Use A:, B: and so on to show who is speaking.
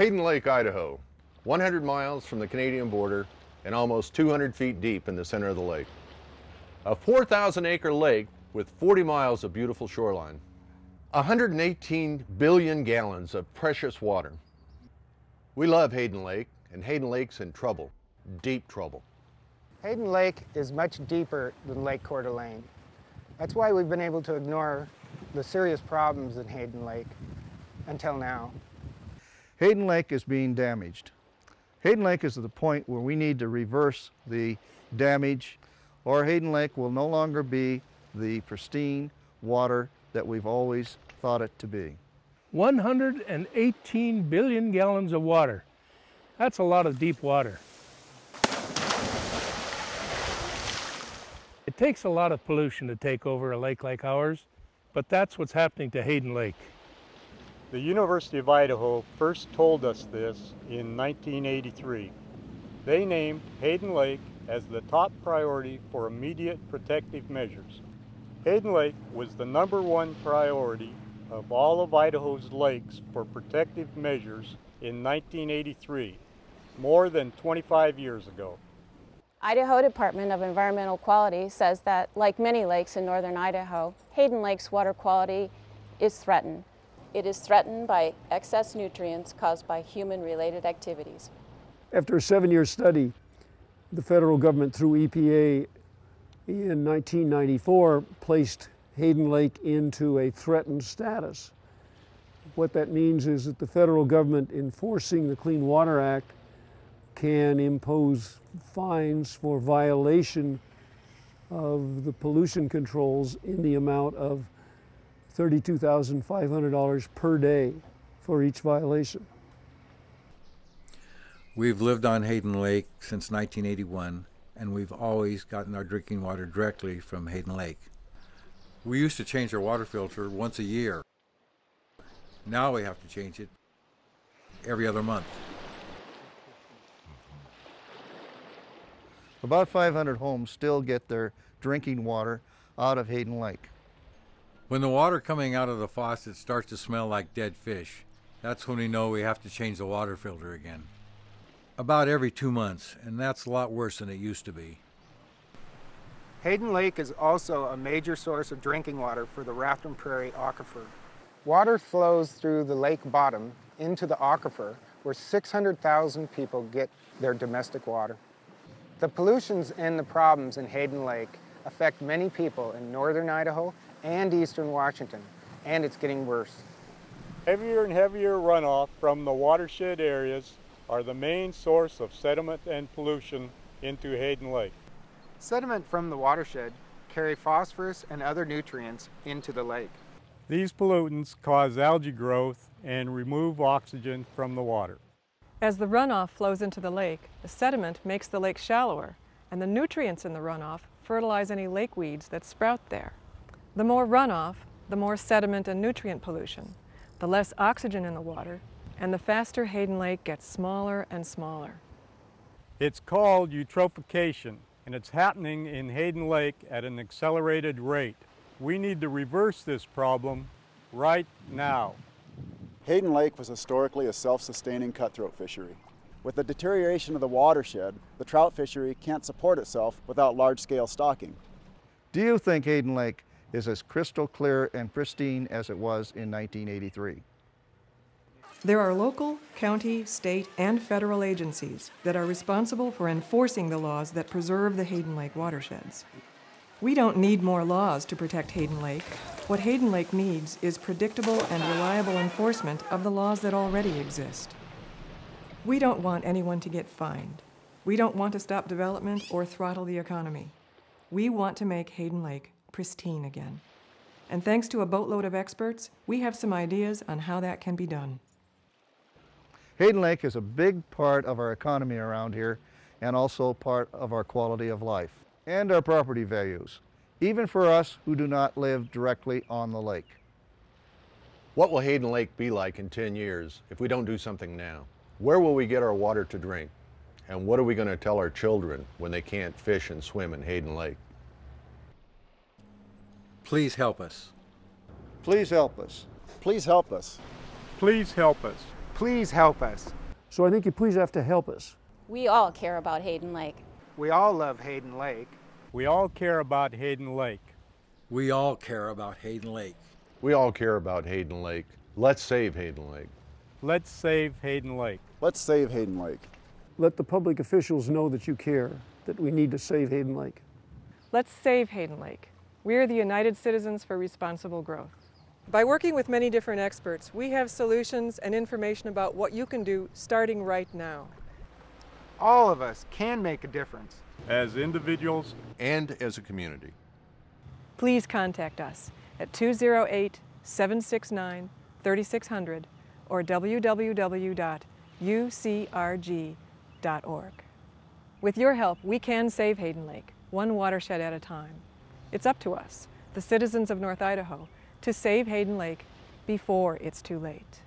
A: Hayden Lake, Idaho, 100 miles from the Canadian border and almost 200 feet deep in the center of the lake. A 4,000-acre lake with 40 miles of beautiful shoreline. 118 billion gallons of precious water. We love Hayden Lake, and Hayden Lake's in trouble, deep trouble.
B: Hayden Lake is much deeper than Lake Coeur d'Alene. That's why we've been able to ignore the serious problems in Hayden Lake until now.
C: Hayden Lake is being damaged. Hayden Lake is at the point where we need to reverse the damage, or Hayden Lake will no longer be the pristine water that we've always thought it to be.
D: 118 billion gallons of water. That's a lot of deep water. It takes a lot of pollution to take over a lake like ours, but that's what's happening to Hayden Lake.
E: The University of Idaho first told us this in 1983. They named Hayden Lake as the top priority for immediate protective measures. Hayden Lake was the #1 priority of all of Idaho's lakes for protective measures in 1983, more than 25 years ago.
F: Idaho Department of Environmental Quality says that, like many lakes in northern Idaho, Hayden Lake's water quality is threatened. It is threatened by excess nutrients caused by human-related activities.
G: After a 7-year study, the federal government through EPA in 1994 placed Hayden Lake into a threatened status. What that means is that the federal government, enforcing the Clean Water Act, can impose fines for violation of the pollution controls in the amount of $32,500 per day for each violation.
H: We've lived on Hayden Lake since 1981, and we've always gotten our drinking water directly from Hayden Lake. We used to change our water filter once a year. Now we have to change it every other month.
C: About 500 homes still get their drinking water out of Hayden Lake.
H: When the water coming out of the faucet starts to smell like dead fish, that's when we know we have to change the water filter again. About every 2 months, and that's a lot worse than it used to be.
B: Hayden Lake is also a major source of drinking water for the Rafton Prairie aquifer. Water flows through the lake bottom into the aquifer, where 600,000 people get their domestic water. The pollutions and the problems in Hayden Lake affect many people in northern Idaho and eastern Washington, and it's getting worse.
E: Heavier and heavier runoff from the watershed areas are the main source of sediment and pollution into Hayden Lake.
B: Sediment from the watershed carry phosphorus and other nutrients into the lake.
E: These pollutants cause algae growth and remove oxygen from the water.
I: As the runoff flows into the lake, the sediment makes the lake shallower, and the nutrients in the runoff fertilize any lake weeds that sprout there. The more runoff, the more sediment and nutrient pollution, the less oxygen in the water, and the faster Hayden Lake gets smaller and smaller.
E: It's called eutrophication, and it's happening in Hayden Lake at an accelerated rate. We need to reverse this problem right now.
J: Hayden Lake was historically a self-sustaining cutthroat fishery. With the deterioration of the watershed, the trout fishery can't support itself without large-scale stocking.
C: Do you think Hayden Lake is as crystal clear and pristine as it was in 1983?
I: There are local, county, state, and federal agencies that are responsible for enforcing the laws that preserve the Hayden Lake watersheds. We don't need more laws to protect Hayden Lake. What Hayden Lake needs is predictable and reliable enforcement of the laws that already exist. We don't want anyone to get fined. We don't want to stop development or throttle the economy. We want to make Hayden Lake pristine again. And thanks to a boatload of experts, we have some ideas on how that can be done.
C: Hayden Lake is a big part of our economy around here, and also part of our quality of life and our property values, even for us who do not live directly on the lake.
A: What will Hayden Lake be like in 10 years if we don't do something now? Where will we get our water to drink? And what are we going to tell our children when they can't fish and swim in Hayden Lake?
H: Please help us.
C: Please help us.
J: Please help us.
E: Please help us.
B: Please help us.
G: So I think you please have to help us.
F: We all care about Hayden Lake.
B: We all love Hayden Lake.
E: We all care about Hayden Lake.
H: We all care about Hayden Lake.
A: We all care about Hayden Lake. Let's save Hayden Lake.
E: Let's save Hayden Lake.
J: Let's save Hayden Lake.
G: Let the public officials know that you care, that we need to save Hayden Lake.
I: Let's save Hayden Lake. We are the United Citizens for Responsible Growth. By working with many different experts, we have solutions and information about what you can do starting right now.
B: All of us can make a difference.
E: As individuals
A: And as a community.
I: Please contact us at 208-769-3600 or www.ucrg.org. With your help, we can save Hayden Lake, one watershed at a time. It's up to us, the citizens of North Idaho, to save Hayden Lake before it's too late.